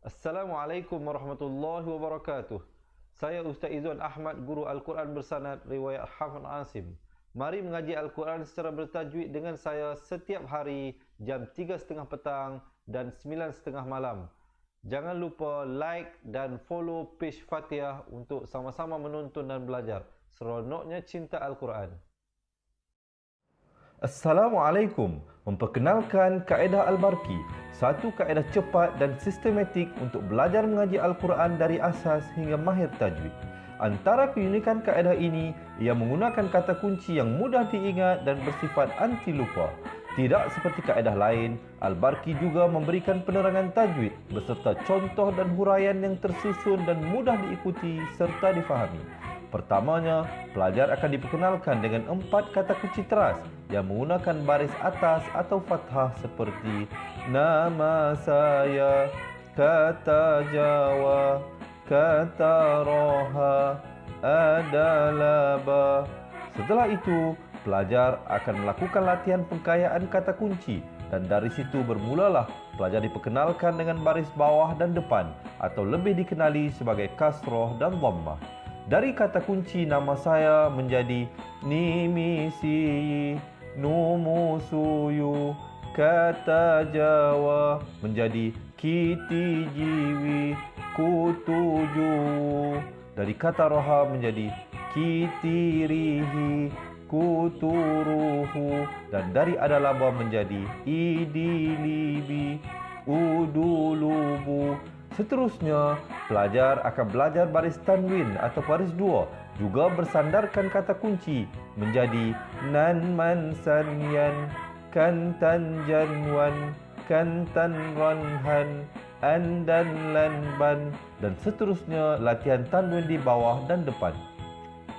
Assalamualaikum warahmatullahi wabarakatuh. Saya Ustaz Izzuan Ahmad, Guru Al-Quran Bersanad Riwayat Hafz Asim. Mari mengaji Al-Quran secara bertajwid dengan saya setiap hari jam 3.30 petang dan 9.30 malam. Jangan lupa like dan follow page Fatihah untuk sama-sama menonton dan belajar. Seronoknya cinta Al-Quran. Assalamualaikum. Memperkenalkan kaedah Al-Barqi, satu kaedah cepat dan sistematik untuk belajar mengaji Al-Quran dari asas hingga mahir tajwid. Antara keunikan kaedah ini, ia menggunakan kata kunci yang mudah diingat dan bersifat anti lupa. Tidak seperti kaedah lain, Al-Barqi juga memberikan penerangan tajwid beserta contoh dan huraian yang tersusun dan mudah diikuti serta difahami. Pertamanya, pelajar akan diperkenalkan dengan 4 kata kunci teras yang menggunakan baris atas atau fathah seperti nama saya, kata Jawa, kata Roha, adalah ba. Setelah itu, pelajar akan melakukan latihan pengkayaan kata kunci dan dari situ bermulalah pelajar diperkenalkan dengan baris bawah dan depan atau lebih dikenali sebagai kasroh dan dhammah. Dari kata kunci nama saya menjadi nimisi, numusuyu, kata Jawa menjadi kiti jiwi, kutuju. Dari kata roha menjadi kitirihi, kuturuhu. Dan dari adalaba menjadi idilibi, udulubu. Seterusnya, pelajar akan belajar baris tanwin atau baris dua, juga bersandarkan kata kunci menjadi nan man san yan, kan tan janwan, kan tan ranhan, an dan lan ban, dan seterusnya latihan tanwin di bawah dan depan.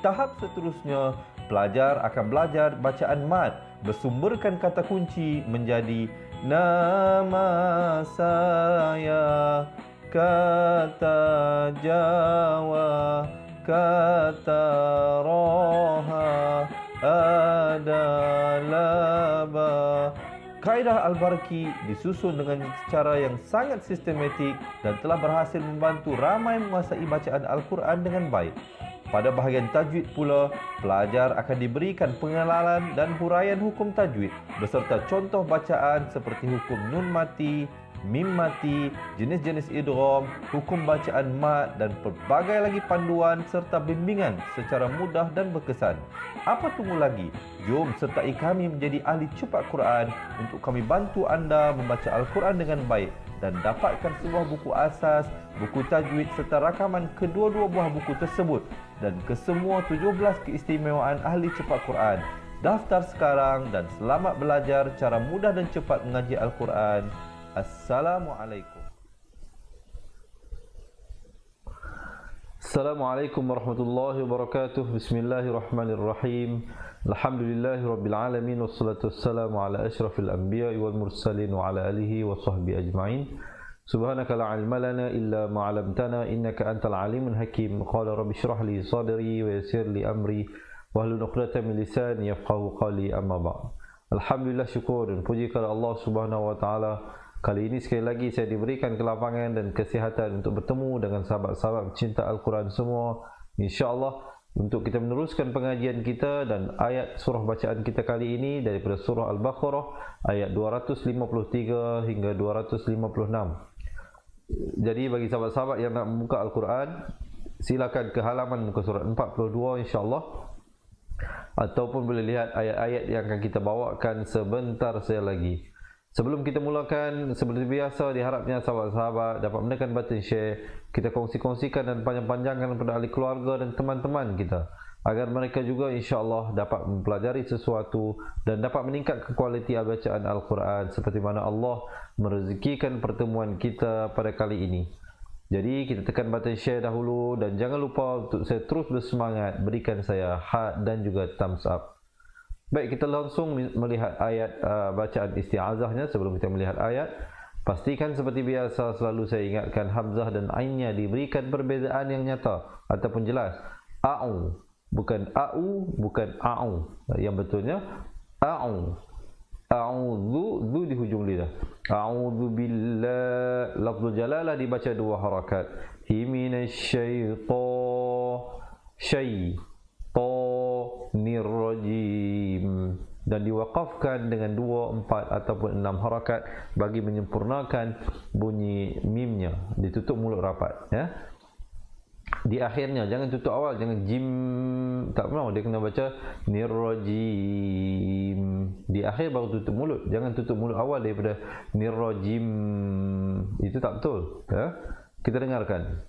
Tahap seterusnya, pelajar akan belajar bacaan mad bersumberkan kata kunci menjadi nama saya, kata Jawa, kata Roha, adalah ba. Kaedah Al-Barqi disusun dengan cara yang sangat sistematik dan telah berhasil membantu ramai menguasai bacaan Al-Quran dengan baik. Pada bahagian tajwid pula, pelajar akan diberikan pengenalan dan huraian hukum tajwid beserta contoh bacaan seperti hukum nun mati, mim mati, jenis-jenis idgham, hukum bacaan mad dan pelbagai lagi panduan serta bimbingan secara mudah dan berkesan. Apa tunggu lagi? Jom sertai kami menjadi ahli cepat Quran untuk kami bantu anda membaca Al-Quran dengan baik dan dapatkan sebuah buku asas, buku tajwid serta rakaman kedua-dua buah buku tersebut dan kesemua 17 keistimewaan ahli cepat Quran. Daftar sekarang dan selamat belajar cara mudah dan cepat mengaji Al-Quran. Assalamualaikum. Assalamualaikum warahmatullahi wabarakatuh. Bismillahirrahmanirrahim. Alhamdulillahi rabbil alamin wassalatu wassalamu ala asyrafil anbiya'i wal mursalin wa ala alihi wa sahbihi ajma'in. Subhanaka la ilma lana illa ma 'allamtana innaka antal alimul hakim. Qala rabbi shrah li sadri wa yassir li amri wahlul 'uqdatam min lisani yafqahu qawli, amma ba'd. Alhamdulillah, syukur dan puji kepada Allah Subhanahu wa taala. Kali ini sekali lagi saya diberikan kelapangan dan kesihatan untuk bertemu dengan sahabat-sahabat cinta Al-Quran semua, insya-Allah, untuk kita meneruskan pengajian kita dan ayat surah bacaan kita kali ini daripada surah Al-Baqarah ayat 253 hingga 256. Jadi bagi sahabat-sahabat yang nak membuka Al-Quran, silakan ke halaman muka surat 42 insya-Allah, ataupun boleh lihat ayat-ayat yang akan kita bawakan sebentar saya lagi. Sebelum kita mulakan, seperti biasa diharapnya sahabat-sahabat dapat menekan button share, kita kongsi-kongsikan dan panjang-panjangkan kepada ahli keluarga dan teman-teman kita agar mereka juga insya-Allah dapat mempelajari sesuatu dan dapat meningkatkan kualiti bacaan Al-Quran seperti mana Allah merezekikan pertemuan kita pada kali ini. Jadi kita tekan button share dahulu dan jangan lupa untuk saya terus bersemangat berikan saya heart dan juga thumbs up. Baik, kita langsung melihat ayat bacaan isti'azahnya. Sebelum kita melihat ayat, pastikan seperti biasa selalu saya ingatkan hamzah dan ainnya diberikan perbezaan yang nyata ataupun jelas. A'u, bukan a'u, bukan a'u. Yang betulnya a'u. a'udzu, zu di hujung lidah. A'udzu billah, lafzul jalalah dibaca 2 harakat. Syaitanir rajim, dan diwaqafkan dengan 2, 4 ataupun 6 harakat bagi menyempurnakan bunyi mimnya. Ditutup mulut rapat, ya. Di akhirnya jangan tutup awal, jangan jim, tak mau, dia kena baca nirrajim. Di akhir baru tutup mulut, jangan tutup mulut awal daripada nirrajim, itu tak betul, ya. Kita dengarkan.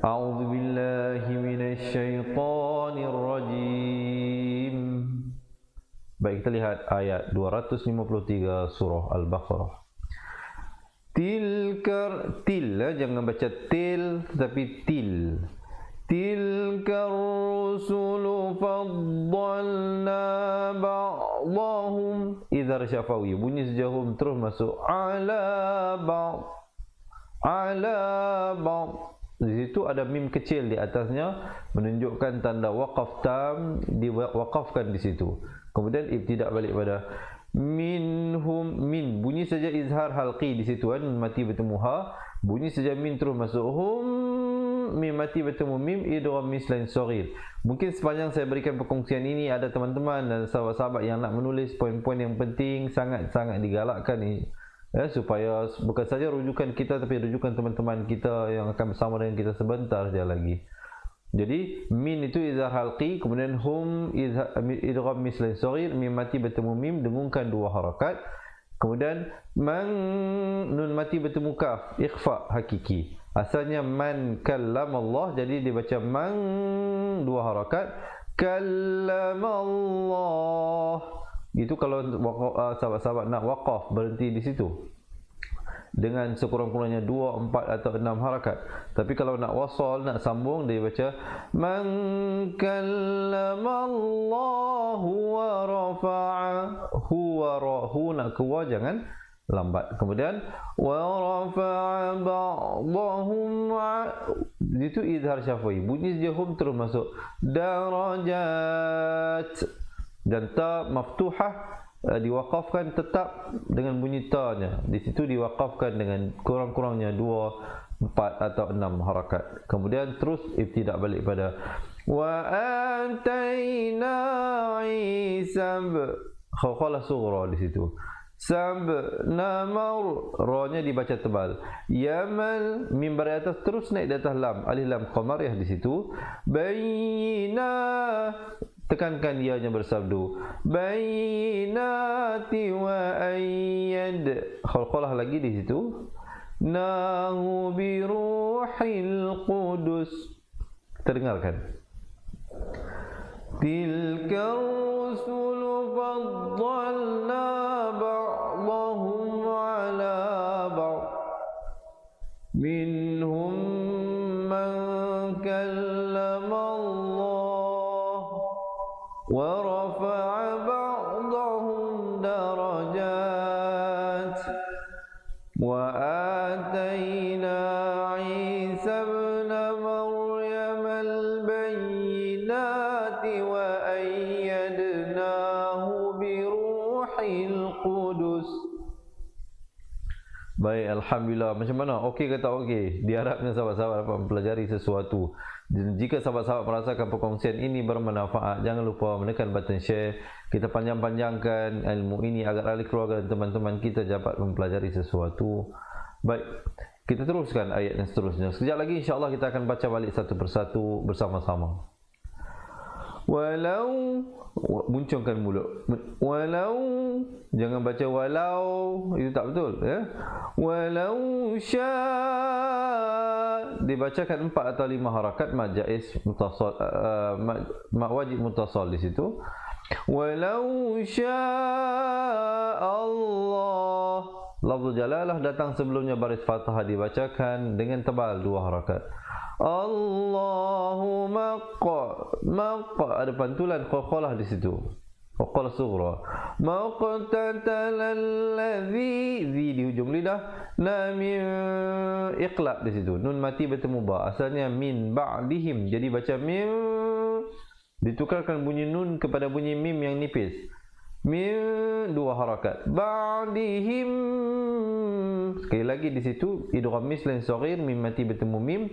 A'udzu billahi minasyaitonir rajim. Baik, kita lihat ayat 253 surah Al-Baqarah. Tilkar, til, jangan baca til tetapi til. Tilkar rusulu faddalna ba'dahum, idhar syafawi, bunyi sejahum terus masuk ala ba'd. Di situ ada mim kecil di atasnya menunjukkan tanda waqaf tam, diwaqafkan di situ. Kemudian ibtidak balik pada minhum, min bunyi saja izhar halqi di situ kan, mati bertemu ha, bunyi saja min terus masuk hum, mim mati bertemu mim, idgham mislain saghir. Mungkin sepanjang saya berikan perkongsian ini ada teman-teman dan sahabat-sahabat yang nak menulis poin-poin yang penting, sangat-sangat digalakkan ni, ya, supaya bukan saja rujukan kita tapi rujukan teman-teman kita yang akan bersama dengan kita sebentar saja lagi. Jadi min itu izhar halqi, kemudian hum idgham mislain saghir, mim mati bertemu mim, dengungkan 2 harakat. Kemudian man, nun mati bertemu kaf, ikhfa hakiki. Asalnya man kallamallah, jadi dibaca man 2 harakat, kallamallah. Itu kalau sahabat-sahabat nak waqaf, berhenti di situ dengan sekurang-kurangnya 2, 4 atau 6 harakat. Tapi kalau nak wasal, nak sambung, dia baca man kallamallahu wa rafa'a, hu nak keluar, jangan lambat. Kemudian wa rafa'a ba'dahum, itu izhar syafawi, bunyi jahum terus masuk darajat, dan ta maftuhah diwaqafkan tetap dengan bunyi ta-nya. Di situ diwaqafkan dengan kurang-kurangnya 2, 4 atau 6 harakat. Kemudian terus ibtidak balik pada wa ataina Isa, khawalah sughra di situ. Sabnamar, ra-nya dibaca tebal. Yamal, mim bari atas terus naik di atas lam, alif lam qamariyah di situ. Bayina, tekankan ia-nya bersabdu. Bainati wa ayyad, khalqalah lagi di situ. Nahu bi ruhil qudus. Terdengarkan. Tilka rusulu faddalna ba'dahum ala ba'd. Minhum man kallama Allah wa rafa'a ba'dahum darajat wa atayna Isa ibn Maryam al-bayyinati wa ayyadnahu bi ruhil qudus. Baik, alhamdulillah. Macam mana? Okey ke tak okey? Diharapkan sahabat-sahabat dapat mempelajari sesuatu. Dan jika sahabat-sahabat merasakan perkongsian ini bermanfaat, jangan lupa menekan button share. Kita panjang-panjangkan ilmu ini agar ahli keluarga dan teman-teman kita dapat mempelajari sesuatu. Baik, kita teruskan ayat yang seterusnya. Sekejap lagi insya-Allah kita akan baca balik satu persatu bersama-sama. Walau, muncungkan mulut. Walau, jangan baca walau, itu tak betul, ya. Walau sya', dibacakan 4 atau 5 harakat, mad jaiz mutasal, mad wajib mutasal di situ. Walau sya' Allah, lafzul jalalah datang sebelumnya baris fathah, dibacakan dengan tebal 2 harakat. Allahu maqa, ada pantulan qalqalah di situ. Qalqalah sughra. Maqtatal ladzi, di hujung lidah, la min iqlab di situ. Nun mati bertemu ba. Asalnya min ba'dihim. Jadi baca min, ditukarkan bunyi nun kepada bunyi mim yang nipis. min, dua harakat. Ba'dihim, sekali lagi di situ idgham mislan saghir, mim mati bertemu mim.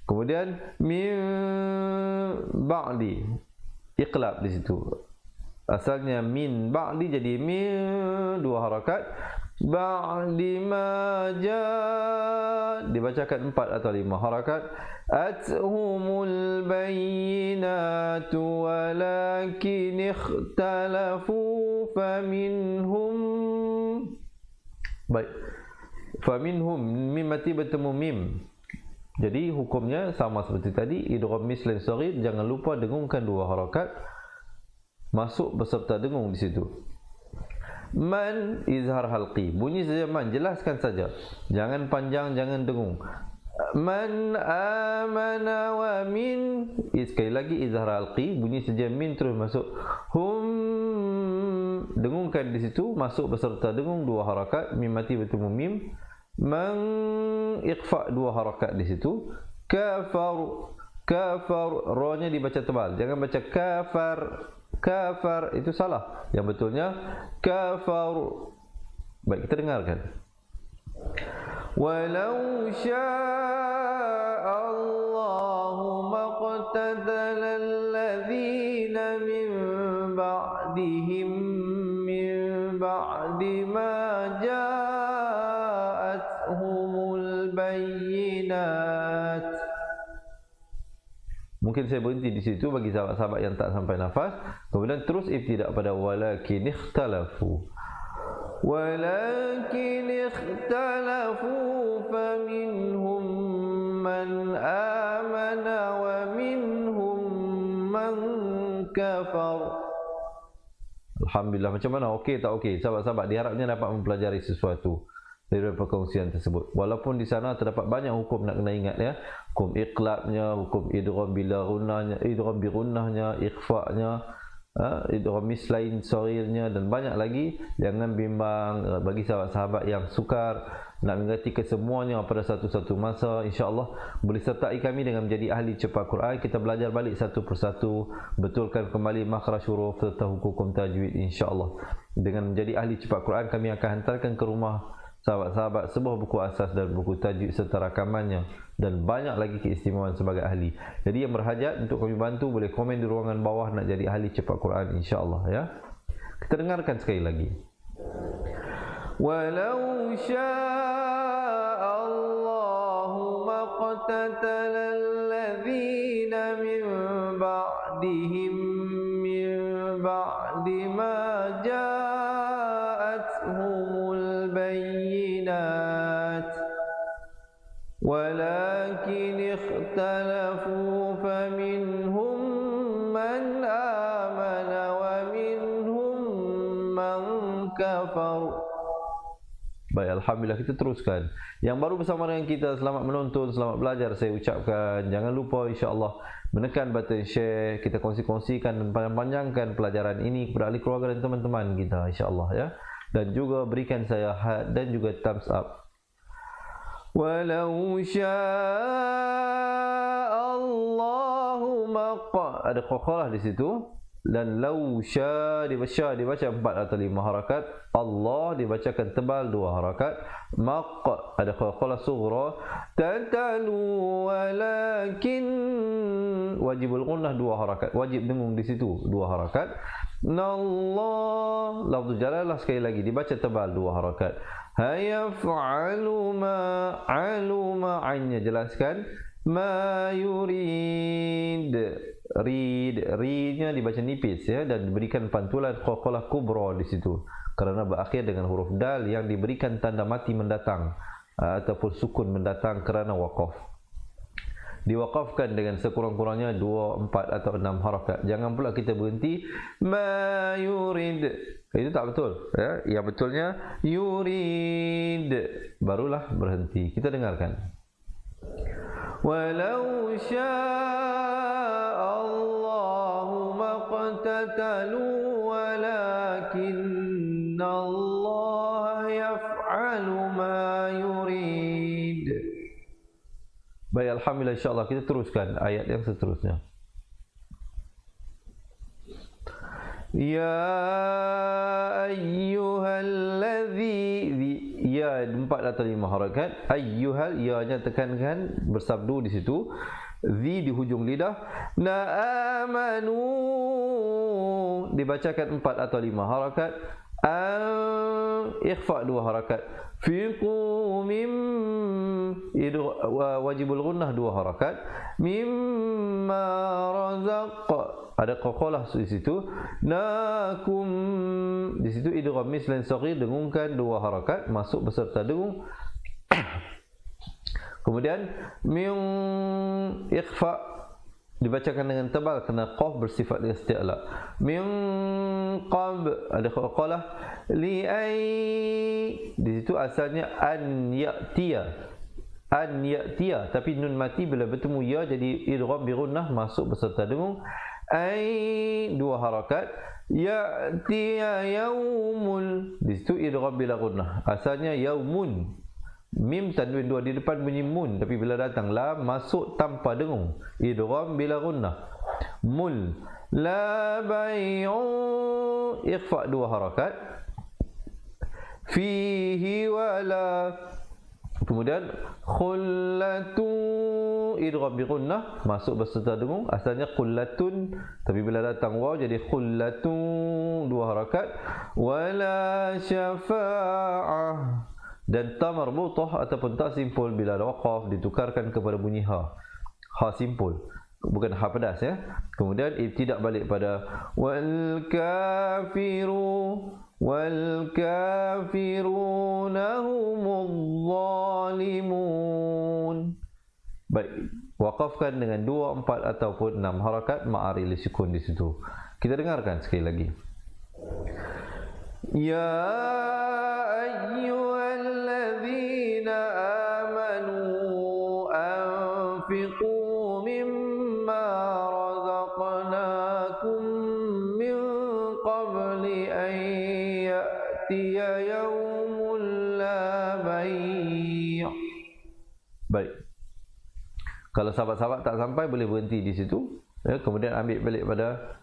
Kemudian min ba'di, iqlab di situ. Asalnya min ba'di jadi min, dua harakat. Ba'di ma ja, dibacakan 4 atau 5 harakat. Athumul bayyinatu walakin ikhtalafu faminhum. Baik, faminhum, mim mati bertemu mim. Jadi hukumnya sama seperti tadi, idgham mislan saghir, jangan lupa dengungkan 2 harakat, masuk beserta dengung di situ. Man, izhar halqi, bunyi saja man, jelaskan saja, jangan panjang, jangan dengung. Man amana wa min, sekali lagi izhar halqi, bunyi saja min terus masuk. Hum, dengungkan di situ, masuk beserta dengung 2 harakat, mim mati bertemu mim. Man, ikhfa 2 harakat di situ. Kafar, kafar, ra-nya dibaca tebal, jangan baca kafar. Kafar itu salah, yang betulnya kafar. Baik, kita dengarkan. Walau syaa Allahu maqtatala alladhina min ba'dihim min ba'di ma ja'athumul bayyinat. Mungkin saya berhenti di situ bagi sahabat-sahabat yang tak sampai nafas. Kemudian terus ibtidak pada walakin ikhtalafu. Walakin ikhtalafu faminhum man amana wa minhum man kafar. Alhamdulillah, macam mana? Okey tak okey? Sahabat-sahabat diharapnya dapat mempelajari sesuatu dari perkongsian tersebut. Walaupun di sana terdapat banyak hukum nak kena ingat ya. Hukum iqlabnya, hukum idgham bila gunnahnya, idgham bi gunnahnya, ikhfa'nya, idgham mislain saghirnya dan banyak lagi. Jangan bimbang bagi sahabat-sahabat yang sukar nak mengerti kesemuanya pada satu-satu masa. InsyaAllah boleh sertai kami dengan menjadi ahli cepat Quran. Kita belajar balik satu persatu, betulkan kembali makhraj huruf serta hukum tajwid insyaAllah. Dengan menjadi ahli cepat Quran, kami akan hantarkan ke rumah sahabat-sahabat sebuah buku asas dan buku tajwid serta rakamannya dan banyak lagi keistimewaan sebagai ahli. Jadi yang berhajat untuk kami bantu boleh komen di ruangan bawah nak jadi ahli cepat Quran insya-Allah ya. Kita dengarkan sekali lagi. Walau syaa Allahu maqtatala alladhina min ba'dihim min ba'di ma ja'athumul bayyinat walakin ikhtalafu faminhum man amana wa minhum man kafar. Baik, Alhamdulillah, kita teruskan. Yang baru bersama dengan kita, selamat menonton, selamat belajar saya ucapkan. Jangan lupa insya-Allah menekan button share, kita kongsi-kongsikan dan panjang-panjangkan pelajaran ini kepada ahli keluarga dan teman-teman kita insya-Allah ya. Dan juga berikan saya heart dan juga thumbs up. Walau sya'allahu maqa, ada qalqalah di situ. Dan lau sya dibaca 4 atau 5 harakat. Allah dibacakan tebal 2 harakat. Maq ada qalqalah sughra. Tatalu walakin wajibul gunnah 2 harakat. Wajib dengung di situ 2 harakat. Nallah lafzul jalalah sekali lagi dibaca tebal 2 harakat. Hayaf'alu ma aluma, ainnya jelaskan. Ma yurid, readnya dibaca nipis ya, dan diberikan pantulan qalqalah kubra di situ kerana berakhir dengan huruf dal yang diberikan tanda mati mendatang ataupun sukun mendatang kerana waqaf. Diwaqafkan dengan sekurang-kurangnya 2, 4 atau 6 harakat. Jangan pula kita berhenti ma yurid, itu tak betul ya. Yang betulnya yurid, barulah berhenti. Kita dengarkan. Walau syaa Allahu maqtatalu walakinna Allah yaf'alu ma yurid. Baik, Alhamdulillah, insyaAllah kita teruskan ayat yang seterusnya. Ya ayyuhalladzi, ya 4 atau 5 harakat. Ayyuhal, ya-nya tekankan bersabdu di situ. Zi di hujung lidah. Na amanu, dibacakan 4 atau 5 harakat. Ikhfa 2 harakat. Fiqu mim, wajibul gunnah 2 harakat. Mimma razaq, ada qalqalah di situ. Nakum, di situ idgham mislan saghir, dengungkan 2 harakat, masuk beserta dengung. Kemudian min ikhfa dibacakan dengan tebal kerana qaf bersifat isti'la. Min qab, ada qalqalah. Li ay, di situ asalnya an ya'tiya, an ya'tiya, tapi nun mati bila bertemu ya jadi idgham bi gunnah, masuk beserta dengung. Ay 2 harakat. Ya'tiya yaumul, di situ idgham bila gunnah, asalnya yaumun. Mim tanwin 2 di depan bunyi mun, tapi bila datang lam masuk tanpa dengung, idgham bila gunnah. Mul la bai'u, ikhfa 2 harakat. Fihi wala, kemudian khullatu, idgham bi gunnah, masuk beserta dengung, asalnya khullatun, tapi bila datang waw jadi khullatun 2 harakat. Wala syafa'ah, dan ta marbutah ataupun ta simpul bila waqaf ditukarkan kepada bunyi ha. Ha simpul, bukan ha pedas ya. Kemudian ibtidak balik pada wal kafiru, wal kafiruna humuz zalimun. Baik, waqafkan dengan 2, 4 ataupun 6 harakat ma'ari li sukun di situ. Kita dengarkan sekali lagi. Ya ayyuhalladzina amanu anfiqu mimma razaqnakum min qabli an ya'tiya yawmun la bai'. Baik, kalau sahabat-sahabat tak sampai boleh berhenti di situ ya, kemudian ambil balik pada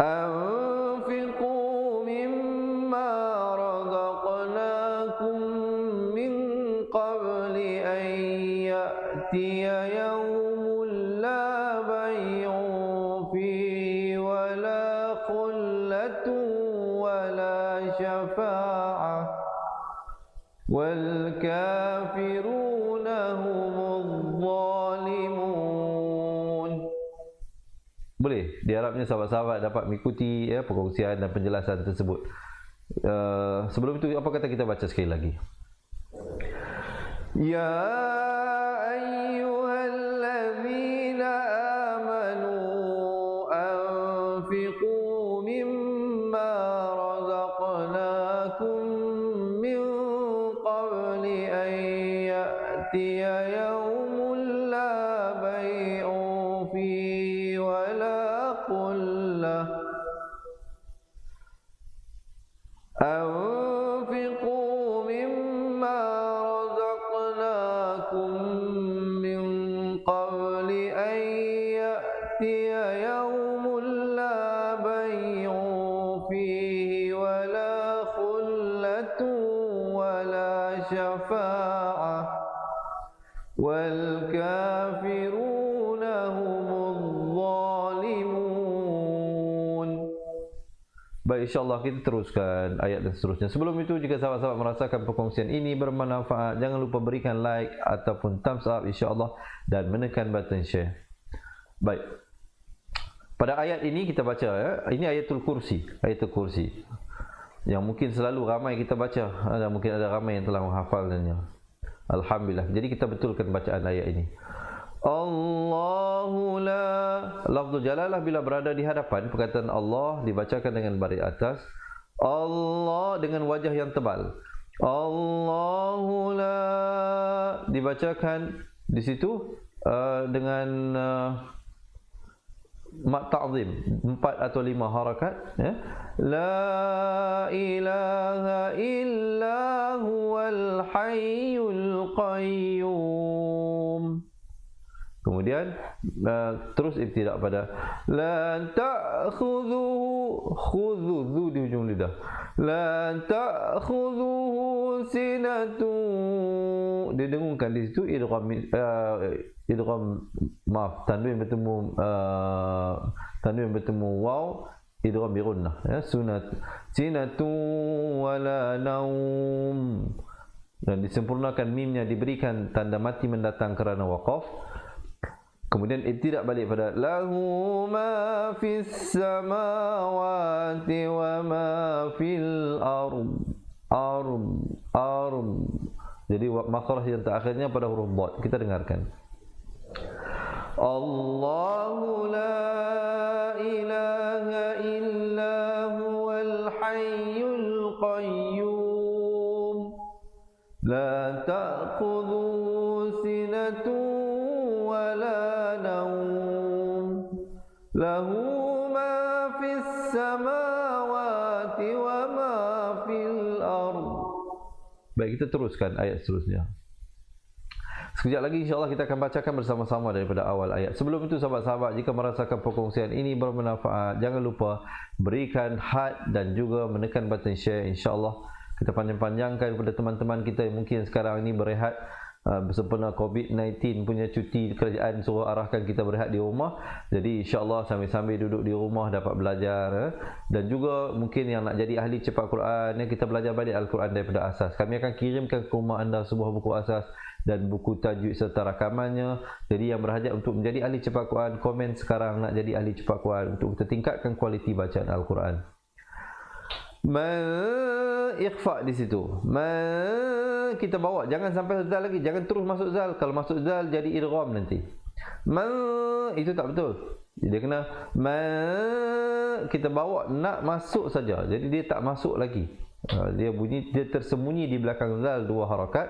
anfiqu mimma razaqnakum min qabli an ya'tiya yawmun la bay'un fihi wala khullatun wala syafa'ah wal kafiruna humuz zalimun. Boleh diharapnya sahabat-sahabat dapat mengikuti ya, perkongsian dan penjelasan tersebut. Sebelum itu apa kata kita baca sekali lagi. Ya ayyuhalladzina amanu anfiqu mimma razaqnakum min qabli an ya'tiya yawmun la bay'un fihi wala qullah. أنفقوا مما رزقناكم من قبل أن يأتي يوم لا بيع فيه ولا خلة ولا شفاعة والكافرون هم الظالمون. Baik, insyaAllah kita teruskan ayat dan seterusnya. Sebelum itu, jika sahabat-sahabat merasakan perkongsian ini bermanfaat, jangan lupa berikan like ataupun thumbs up insyaAllah dan menekan button share. Baik, pada ayat ini kita baca ya, ini ayatul kursi, ayatul kursi yang mungkin selalu ramai kita baca, dan mungkin ada ramai yang telah menghafalnya. Alhamdulillah. Jadi kita betulkan bacaan ayat ini. Allahu la, lafzul jalalah bila berada di hadapan perkataan Allah dibacakan dengan baris atas. Allah dengan wajah yang tebal. Allahu la dibacakan di situ dengan mat ta'zim 4 atau 5 harakat ya. La ilaha illa huwal hayyul qayyum. Kemudian kemudian terus ibtidak pada la ta'khudhuhu, khudhu di ujung lidah, la ta'khudhuhu sinatu, didengungkan di situ idgham maaf, tanwin bertemu waw, idgham bi gunnah ya, sinatu wala naum, dan disempurnakan mimnya, diberikan tanda mati mendatang kerana waqaf. Kemudian ibtidak balik pada lahu ma fis samawati wa ma fil ard. Jadi makhraj yang terakhirnya pada huruf dad. Kita dengarkan. Allahu la ilaha illa huwal hayyul qayyum, la ta'khudhuhu sinatun wa la nawm, lahu ma fis samawati wa ma fil ard. Baik, kita teruskan ayat seterusnya. Sekejap lagi insya-Allah kita akan bacakan bersama-sama daripada awal ayat. Sebelum itu sahabat-sahabat, jika merasakan perkongsian ini bermanfaat, jangan lupa berikan had dan juga menekan button share. Insya-Allah kita panjang-panjangkan kepada teman-teman kita yang mungkin sekarang ini berehat bersempena COVID-19 punya cuti, kerajaan suruh arahkan kita berehat di rumah. Jadi insya-Allah sambil-sambil duduk di rumah dapat belajar dan juga mungkin yang nak jadi ahli cepat Quran, kita belajar balik Al-Quran daripada asas. Kami akan kirimkan ke rumah anda sebuah buku asas dan buku tajwid serta rakamannya. Jadi yang berhajat untuk menjadi ahli cepat Quran, komen sekarang nak jadi ahli cepat Quran untuk kita tingkatkan kualiti bacaan Al-Quran. Ikhfa di situ. Kita bawa, jangan sampai zal lagi, jangan terus masuk zal. Kalau masuk zal jadi idgham nanti. Itu tak betul. Jadi kena kita bawa nak masuk saja. Jadi dia tak masuk lagi. Dia bunyi, dia tersembunyi di belakang zal 2 harakat.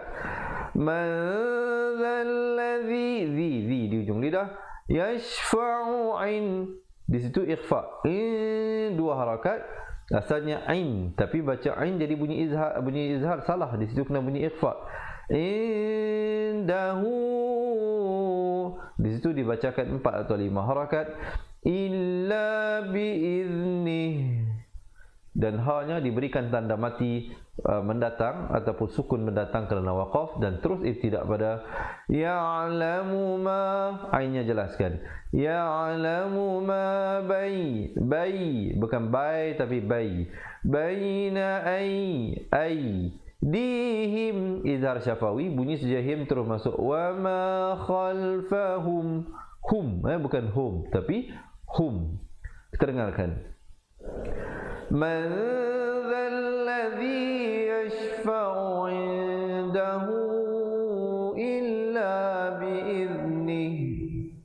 Dzalladzi di ujung lidah, yashfa'u in, di situ ikhfa, 2 harakat. Asalnya ain, tapi baca ain jadi bunyi izhar salah. Di situ kena bunyi ikhfa. Indahu, di situ dibacakan 4 atau 5 harakat. Illa biiznih, dan ha-nya diberikan tanda mati mendatang ataupun sukun mendatang kerana waqaf, dan terus ibtidak pada ya'lamu ma, ainnya jelaskan, ya'lamu ma bay, bukan bay tapi bay, baina ay dihim, izhar syafawi, bunyi sejahim terus masuk, wa ma khalfahum, bukan hum tapi hum. Kita dengarkan. Man dzalladzi yashfa'u 'indahu illa biiznihi,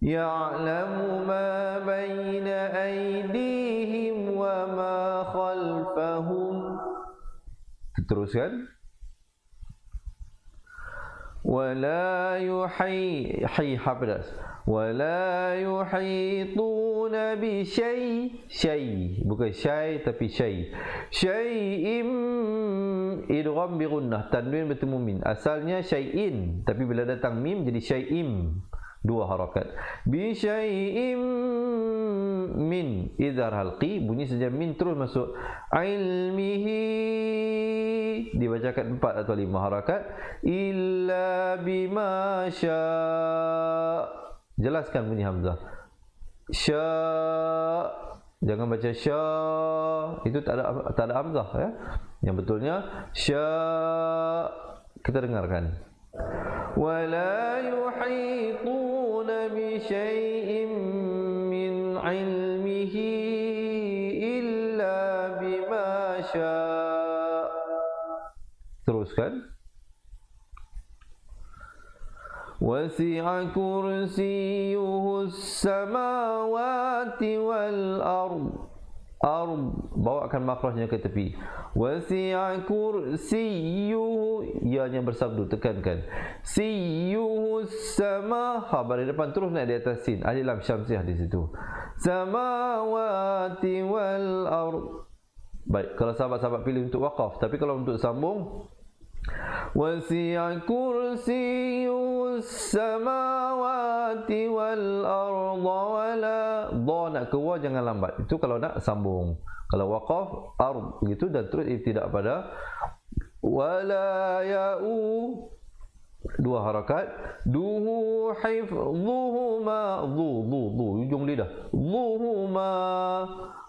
ya'lamu ma baina aydihim wa ma khalfahum. Teruskan. Wala yuhayyi wala yuhituna bi syai, bukan syai tapi syai'im, idgham bi gunnah, tanwin bertemu min. Asalnya syai'in, tapi bila datang mim jadi syai'im, 2 harakat. Bi syai'im min, idhar halqi, bunyi saja min terus masuk. Ilmihi, dibacakan 4 atau 5 harakat. Illa bima sya', jelaskan bunyi hamzah. Sya', jangan baca sya', itu tak ada hamzah ya. Yang betulnya sya'. Kita dengarkan. Wala yuhituna bi syai'in min 'ilmihi illa bima sya'. Teruskan. Wasi'a kursiyyuhu as-samawati wal ard. Bawakan makhrajnya ke tepi. Wasi'a kursiyyuhu, ya-nya bersabdu, tekankan. Siyyuhu sama, ha baris depan terus naik di atas sin, alif lam syamsiah di situ. Samawati wal ard. Baik, kalau sahabat-sahabat pilih untuk waqaf, tapi kalau untuk sambung Wasi'a kursiyus samawati wal arda wala. Dha nak keluar jangan lambat. Itu kalau nak sambung. Kalau waqaf ard gitu dan terus ibtidak pada wala ya'u, dua harakat, duhu hifdhuhuma, dhu ujung lidah, dhuhuma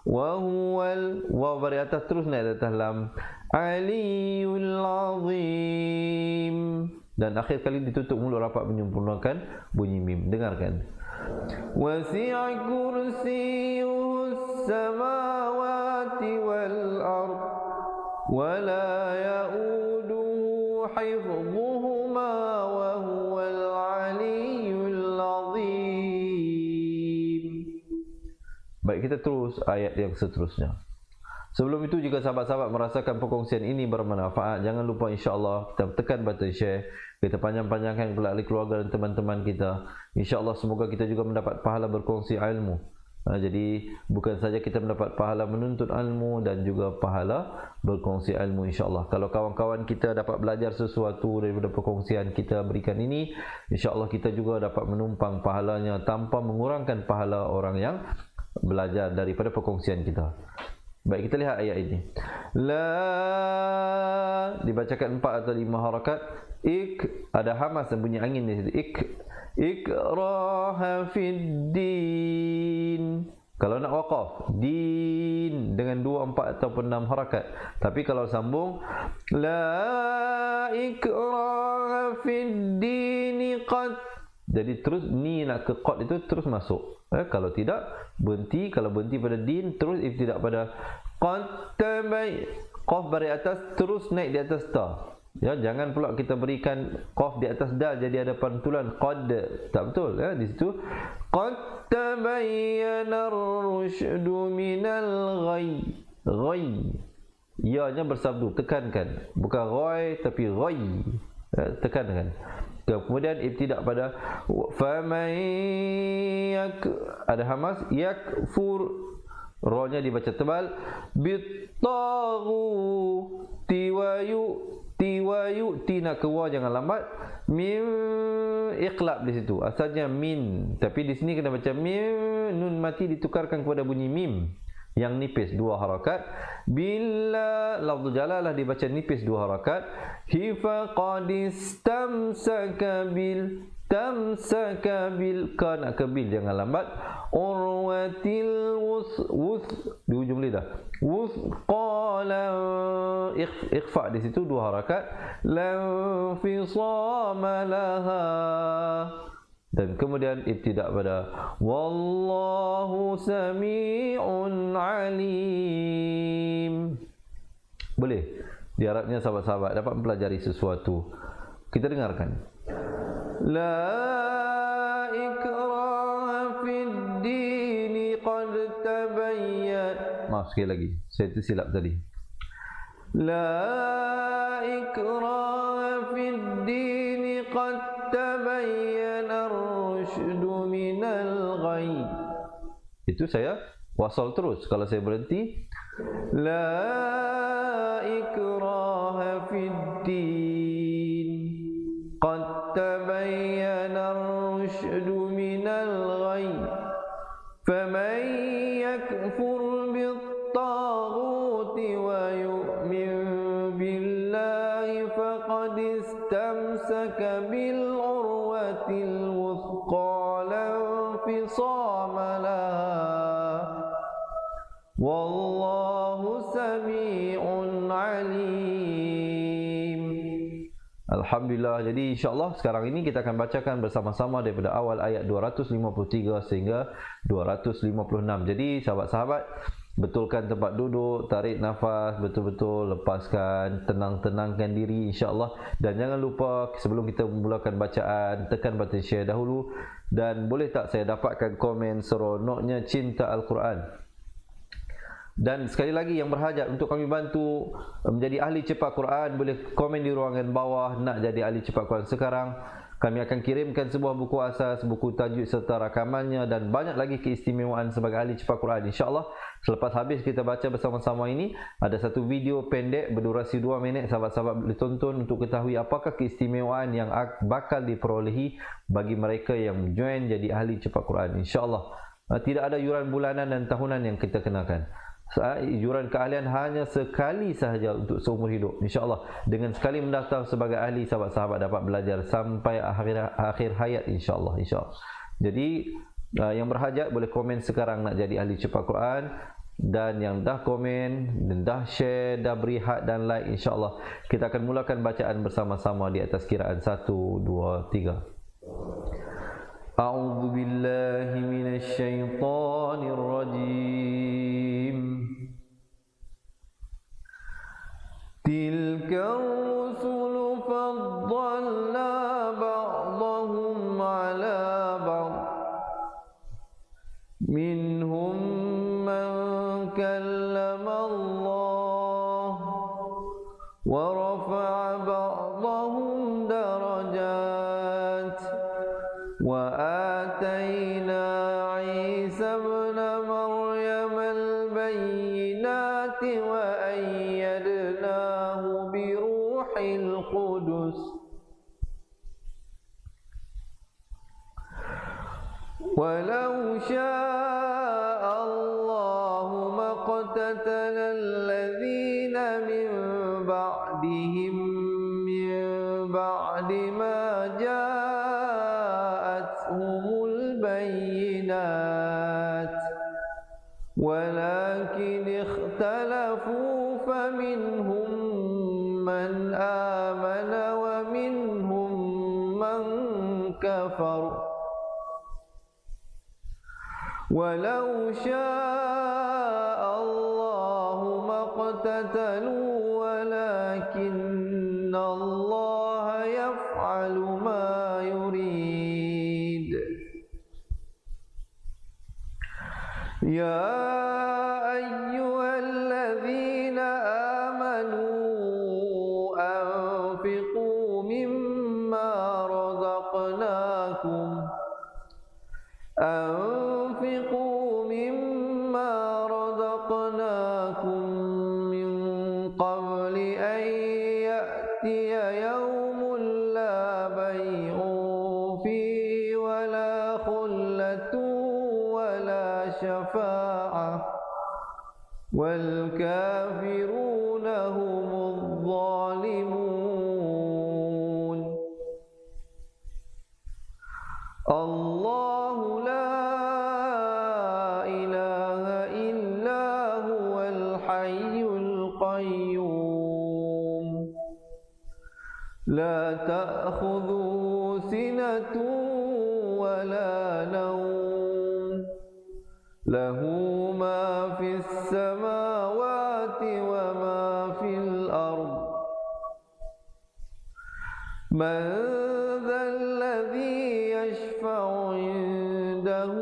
wa huwal, wa bari atas terus naik atas lam, aliyul azim, dan akhir kali ditutup mulut rapat menyempurnakan bunyi mim. Dengarkan. Wasi'a kursiyuhus samawati wal ard wala ya'uduhu hifdhuhuma wa huwal aliyyul azim. Baik, kita terus ayat yang seterusnya. Sebelum itu, jika sahabat-sahabat merasakan perkongsian ini bermanfaat, jangan lupa insya-Allah kita tekan button share, kita panjang-panjangkan kepada ahli keluarga dan teman-teman kita. Insya-Allah semoga kita juga mendapat pahala berkongsi ilmu. Jadi bukan saja kita mendapat pahala menuntut ilmu dan juga pahala berkongsi ilmu, insya-Allah. Kalau kawan-kawan kita dapat belajar sesuatu daripada perkongsian kita berikan ini, insya-Allah kita juga dapat menumpang pahalanya tanpa mengurangkan pahala orang yang belajar daripada perkongsian kita. Baik, kita lihat ayat ini. La dibacakan 4 atau 5 harakat. Ik, ada hamas dan bunyi angin di situ. Ik, ikraha fid din. Kalau nak waqaf, din dengan 2, 4 ataupun 6 harakat. Tapi kalau sambung, la ikraha fid din qad. Jadi terus ni nak ke qad itu terus masuk. Kalau tidak berhenti. Kalau berhenti pada din, terus ibtidak pada qad tabai. Qaf bari atas terus naik di atas ta. Ya, jangan pula kita berikan qaf di atas dal jadi ada pantulan qad. Tak betul ya, di situ qad tabayyana ar-rusydu minal ghayy. Ghayy. Ya-nya bersabdu, tekankan. Bukan ghayy tapi ghayy. Ya, tekankan. Kemudian ibtidak pada faman ada hamas yakfur, ra-nya dibaca tebal, bittaghu tiwayu tina keluar jangan lambat, min iqlab di situ asalnya min, tapi di sini kena baca min, nun mati ditukarkan kepada bunyi mim yang nipis 2 harakat. Bila lafzul jalalah dibaca nipis 2 harakat. Hifa qadis tamsaka bil, tamsaka bil, ka nak ke bil jangan lambat, urwatil wus di ujung lidah, wus qala ikhfa di situ 2 harakat, lam fisama laha, dan kemudian ibtidak pada wallahu sami'un alim. Boleh diharapnya sahabat-sahabat dapat mempelajari sesuatu. Kita dengarkan. La ikraha fid din qad tabayyan. Maaf sekali lagi, saya tersilap tadi. La ikraha fid din qad tabayyana ar-rusydu minal ghayy. Itu saya wasal terus. Kalau saya berhenti, la ikraha fid din qad tabayyana ar-rusydu minal ghayy faman yakfur bit-taghuti wa yu'min billahi faqad istamsaka bil urwatil wuthqa la infisama laha wallahu sami'un alim. Alhamdulillah. Jadi insya-Allah sekarang ini kita akan bacakan bersama-sama daripada awal ayat 253 sehingga 256. Jadi sahabat-sahabat, betulkan tempat duduk, tarik nafas betul-betul, lepaskan, tenang-tenangkan diri insya-Allah, dan jangan lupa sebelum kita memulakan bacaan tekan button share dahulu, dan boleh tak saya dapatkan komen seronoknya cinta Al-Quran. Dan sekali lagi yang berhajat untuk kami bantu menjadi ahli cepat Quran, boleh komen di ruangan bawah nak jadi ahli cepat Quran sekarang. Kami akan kirimkan sebuah buku asas, buku tajuk serta rakamannya dan banyak lagi keistimewaan sebagai ahli cepat Quran. InsyaAllah selepas habis kita baca bersama-sama ini, ada satu video pendek berdurasi 2 minit, sahabat-sahabat boleh tonton untuk ketahui apakah keistimewaan yang bakal diperolehi bagi mereka yang join jadi ahli cepat Quran. InsyaAllah tidak ada yuran bulanan dan tahunan yang kita kenakan. Yuran keahlian hanya sekali sahaja untuk seumur hidup. InsyaAllah dengan sekali mendaftar sebagai ahli, sahabat-sahabat dapat belajar sampai akhir hayat, insyaAllah. Jadi yang berhajat boleh komen sekarang nak jadi ahli cepat Quran, dan yang dah komen dan dah share, dah beri hak dan like, insyaAllah kita akan mulakan bacaan bersama-sama di atas kiraan 1, 2, 3. A'udzu billahi minasy syaithanir rajim. Tilka rusulu faddalna ba'dahum 'ala ba'd. Minhum man kallama Allah wa rafa'a ba'dahum darajat. وآتينا عيسى ابن مريم البينات وأيدناه بروح القدس ولو شاء الله ما اقتتل الذين من بعدهم من بعد ما جاءتهم البينات ولكن اختلفوا فمنهم من آمن ومنهم من كفر ولو شاء الله ما اقتتلوا ولكن الله يفعل ما يريد. يا أيها الذين آمنوا أنفقوا مما رزقناكم من قبل أن يأتي يوم لا بيع فيه ولا خلة ولا شفاعة والكافرون هم الظالمون. الله لا إله إلا هو الحي القيوم لا تأخذه سنة ولا نوم له ما في السماوات وما في الأرض. من ذا الذي يشفع عنده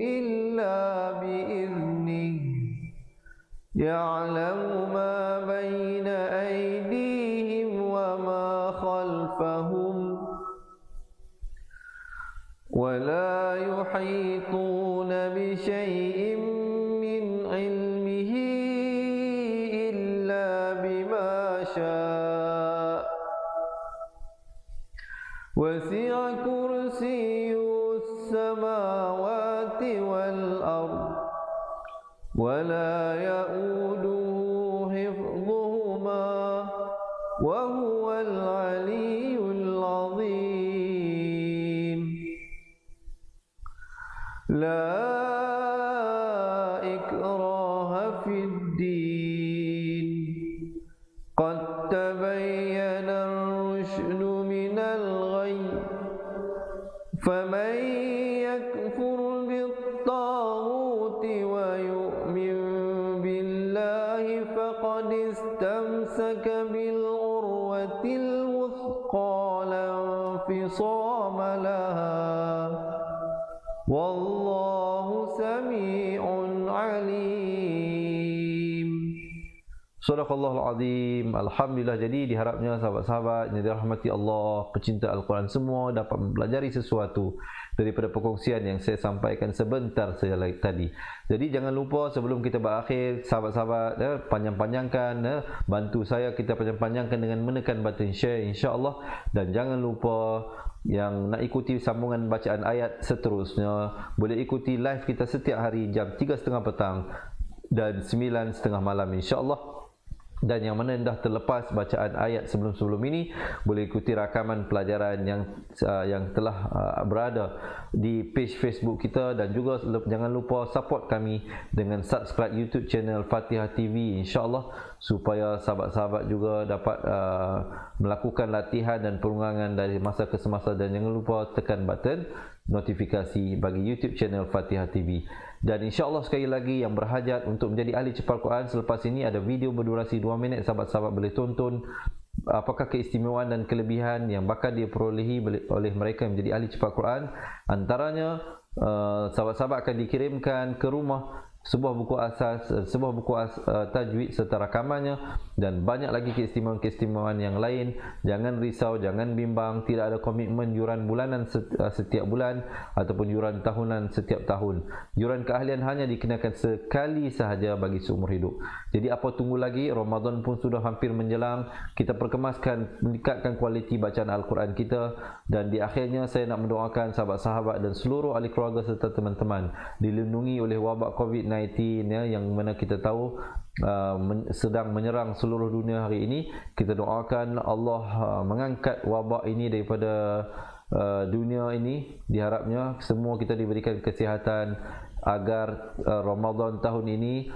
إلا بإذنه يعلم ما بين أيديهم وما خلفهم ولا يحيطون بشيء من علمه إلا بما شاء وسع كرسيه السماوات والأرض ولا يؤوده حفظهما وهو العلي العظيم. لا إكراه في الدين قد تبين الرشد من الغي فمن يكفر بالطاغوت ويؤمن بالله فقد استمسك بالعروة الوثقى لا انفصام لها والله سميع عليم. Sadaqallahul Azim. Alhamdulillah. Jadi diharapnya sahabat-sahabat yang dirahmati Allah, pecinta Al-Quran semua dapat mempelajari sesuatu daripada perkongsian yang saya sampaikan sebentar saja tadi. Jadi jangan lupa sebelum kita berakhir, sahabat-sahabat panjang-panjangkan, bantu saya kita panjang-panjangkan dengan menekan button share insya-Allah, dan jangan lupa yang nak ikuti sambungan bacaan ayat seterusnya boleh ikuti live kita setiap hari jam 3.30 petang dan 9.30 malam insya-Allah. Dan yang mana dah terlepas bacaan ayat sebelum-sebelum ini boleh ikuti rakaman pelajaran yang telah berada di page Facebook kita, dan juga jangan lupa support kami dengan subscribe YouTube channel Fatihah TV insya-Allah, supaya sahabat-sahabat juga dapat melakukan latihan dan perungangan dari masa ke semasa, dan jangan lupa tekan button notifikasi bagi YouTube channel Fatihah TV. Dan insya-Allah sekali lagi yang berhajat untuk menjadi ahli cepat Quran, selepas ini ada video berdurasi 2 minit, sahabat-sahabat boleh tonton apakah keistimewaan dan kelebihan yang bakal diperolehi oleh mereka yang menjadi ahli cepat Quran. Antaranya sahabat-sahabat akan dikirimkan ke rumah sebuah buku asas, sebuah buku tajwid serta rakamannya, dan banyak lagi keistimewaan-keistimewaan yang lain. Jangan risau, jangan bimbang, tidak ada komitmen yuran bulanan setiap bulan ataupun yuran tahunan setiap tahun. Yuran keahlian hanya dikenakan sekali sahaja bagi seumur hidup. Jadi apa tunggu lagi? Ramadan pun sudah hampir menjelang. Kita perkemaskan, meningkatkan kualiti bacaan Al-Quran kita, dan di akhirnya saya nak mendoakan sahabat-sahabat dan seluruh ahli keluarga serta teman-teman dilindungi oleh wabak COVID-19 yang mana kita tahu sedang menyerang seluruh dunia hari ini. Kita doakan Allah mengangkat wabak ini daripada dunia ini. Diharapnya semua kita diberikan kesihatan agar Ramadan tahun ini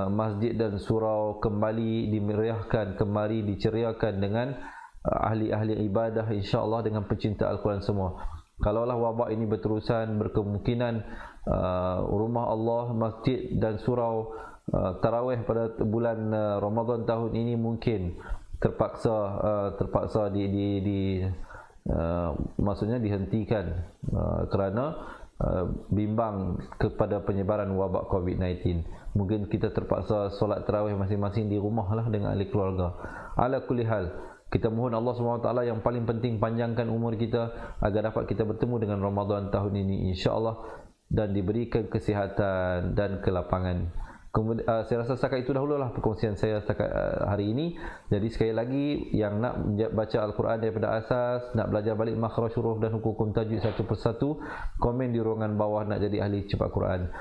masjid dan surau kembali dimeriahkan, kembali diceriakan dengan ahli-ahli ibadah insya-Allah, dengan pecinta Al-Quran semua. Kalaulah wabak ini berterusan, berkemungkinan rumah Allah, masjid dan surau tarawih pada bulan Ramadan tahun ini mungkin terpaksa maksudnya dihentikan kerana bimbang kepada penyebaran wabak COVID-19. Mungkin kita terpaksa solat tarawih masing-masing di rumah lah dengan ahli keluarga. Ala kulli hal, kita mohon Allah SWT yang paling penting panjangkan umur kita agar dapat kita bertemu dengan Ramadan tahun ini insya-Allah, dan diberikan kesihatan dan kelapangan. Kemudian saya rasa setakat itu dahululah perkongsian saya setakat hari ini. Jadi sekali lagi yang nak baca Al-Quran daripada asas, nak belajar balik makhraj huruf dan hukum tajwid satu persatu, komen di ruangan bawah nak jadi ahli cepat Quran.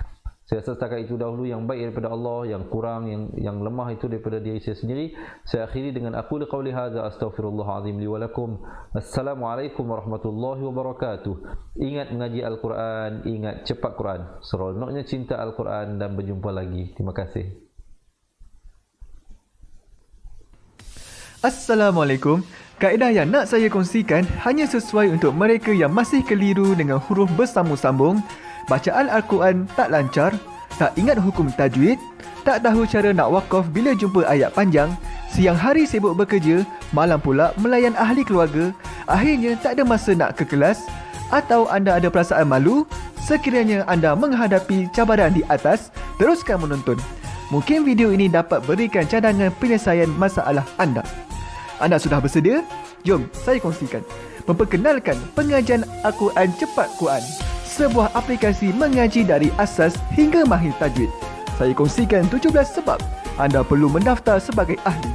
Saya rasa setakat itu dahulu, yang baik daripada Allah, yang kurang, yang lemah itu daripada diri saya sendiri. Saya akhiri dengan aqulu qawli hadza astaghfirullahalazim li wa lakum. Assalamualaikum warahmatullahi wabarakatuh. Ingat mengaji Al-Quran, ingat cepat Quran. Seronoknya cinta Al-Quran, dan berjumpa lagi. Terima kasih. Assalamualaikum. Kaedah yang nak saya kongsikan hanya sesuai untuk mereka yang masih keliru dengan huruf bersambung-sambung, bacaan Al-Quran tak lancar, tak ingat hukum tajwid, tak tahu cara nak wakaf bila jumpa ayat panjang, siang hari sibuk bekerja, malam pula melayan ahli keluarga, akhirnya tak ada masa nak ke kelas, atau anda ada perasaan malu. Sekiranya anda menghadapi cabaran di atas, teruskan menonton. Mungkin video ini dapat berikan cadangan penyelesaian masalah anda. Anda sudah bersedia? Jom saya kongsikan. Memperkenalkan pengajian Al-Quran Cepat Quran, sebuah aplikasi mengaji dari asas hingga mahir tajwid. Saya kongsikan 17 sebab anda perlu mendaftar sebagai ahli.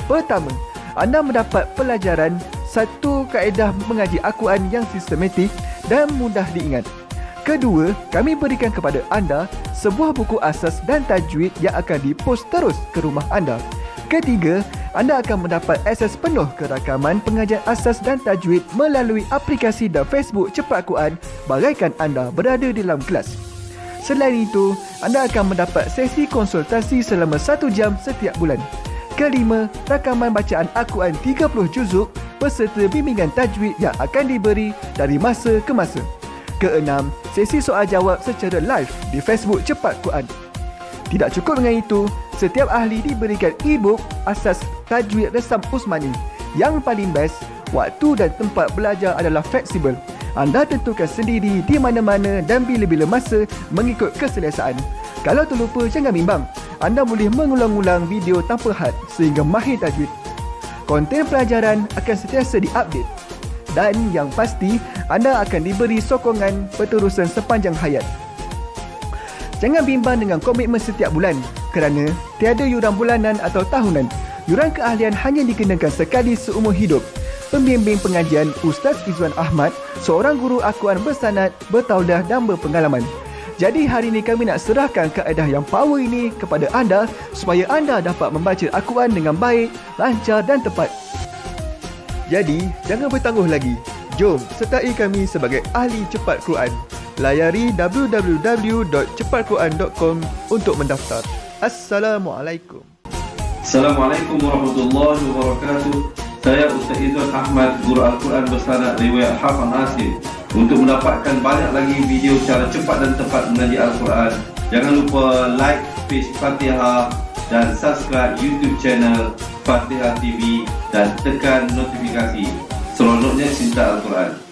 Pertama, anda mendapat pelajaran satu kaedah mengaji Al-Quran yang sistematik dan mudah diingat. Kedua, kami berikan kepada anda sebuah buku asas dan tajwid yang akan dipost terus ke rumah anda. Ketiga, anda akan mendapat akses penuh ke rakaman pengajian asas dan tajwid melalui aplikasi dan Facebook Cepat Quran bagaikan anda berada di dalam kelas. Selain itu, anda akan mendapat sesi konsultasi selama 1 jam setiap bulan. Kelima, rakaman bacaan Al-Quran 30 juzuk beserta bimbingan tajwid yang akan diberi dari masa ke masa. Keenam, sesi soal jawab secara live di Facebook Cepat Quran. Tidak cukup dengan itu, setiap ahli diberikan e-book asas tajwid resam Usmani. Yang paling best, waktu dan tempat belajar adalah fleksibel. Anda tentukan sendiri di mana-mana dan bila-bila masa mengikut keselesaan. Kalau terlupa, jangan bimbang. anda boleh mengulang-ulang video tanpa had sehingga mahir tajwid. Konten pelajaran akan sentiasa diupdate. Dan yang pasti, anda akan diberi sokongan berterusan sepanjang hayat. Jangan bimbang dengan komitmen setiap bulan kerana tiada yuran bulanan atau tahunan. Yuran keahlian hanya dikenakan sekali seumur hidup. Pembimbing pengajian Ustaz Izwan Ahmad, seorang guru Al-Quran bersanad, bertaudah dan berpengalaman. Jadi hari ini kami nak serahkan kaedah yang power ini kepada anda supaya anda dapat membaca Al-Quran dengan baik, lancar dan tepat. Jadi, jangan bertangguh lagi. Jom sertai kami sebagai ahli cepat Quran. Layari www.cepatquran.com untuk mendaftar. Assalamualaikum. Assalamualaikum warahmatullahi wabarakatuh. Saya Ustaz Izwan Ahmad, guru Al-Quran bersanad riwayat Hafaz Nasir. Untuk mendapatkan banyak lagi video cara cepat dan tepat mengaji Al-Quran, jangan lupa like page Fatihah dan subscribe YouTube channel Fatihah TV dan tekan notifikasi. Seronoknya cinta Al-Quran.